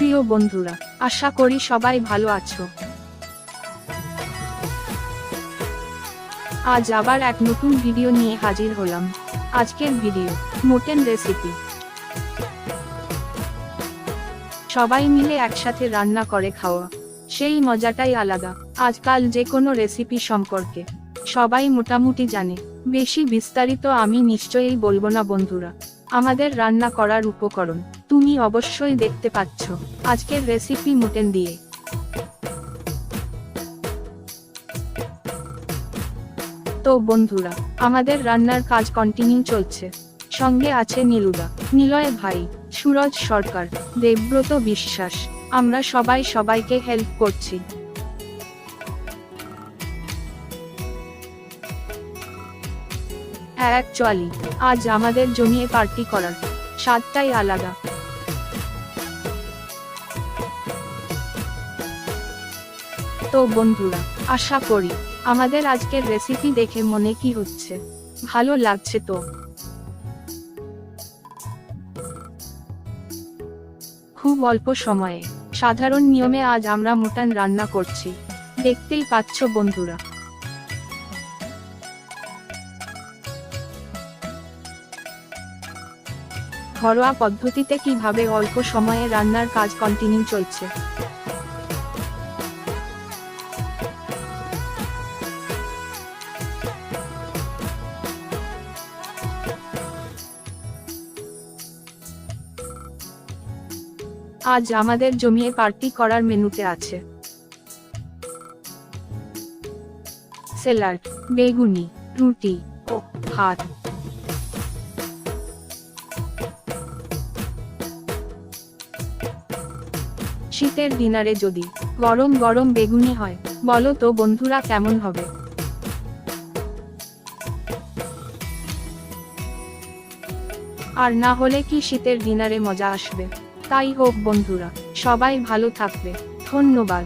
প্রিয় বন্ধুরা, আশা করি সবাই ভালো আছো। আজ আবার এক নতুন ভিডিও নিয়ে হাজির হলাম। আজকের ভিডিও মটন রেসিপি। সবাই মিলে একসাথে রান্না করে খাওয়া, সেই মজাটাই আলাদা। আজকাল যে কোনো রেসিপি সম্পর্কে সবাই মোটামুটি জানে, বেশি বিস্তারিত আমি নিশ্চয়ই বলবো না বন্ধুরা। আমাদের রান্না করার উপকরণ তুমি অবশ্যই দেখতে পাচ্ছ। আজকের রেসিপি মটন দিয়ে। তো বন্ধুরা, আমাদের রান্নার কাজ কন্টিনিউ চলছে। সঙ্গে আছে নীলুদা, নিলয় ভাই, সুরজ সরকার, দেবব্রত বিশ্বাস। আমরা সবাই সবাইকে হেল্প করছি। অ্যাকচুয়ালি আজ আমাদের জমিয়ে পার্টি করার স্বাদটাই আলাদা। তো বন্ধুরা, আশা করি আমাদের আজকের রেসিপি দেখে মনে কি হচ্ছে, ভালো লাগছে তো? খুব অল্প সময়ে সাধারণ নিয়মে আজ আমরা মটন রান্না করছি, দেখতেই পাচ্ছ বন্ধুরা। ঘরোয়া পদ্ধতিতে কিভাবে অল্প সময়ে রান্নার কাজ কন্টিনিউ চলছে। আজ আমাদের জমিয়ে পার্টি করার মেনুতে আছে স্যালাড, বেগুনি, রুটি ও ভাত। শীতের ডিনারে যদি গরম গরম বেগুনি হয়, বলো তো বন্ধুরা কেমন হবে? আর না হলে কি শীতের ডিনারে মজা আসবে? তাই হোক বন্ধুরা, সবাই ভালো থাকবে। ধন্যবাদ।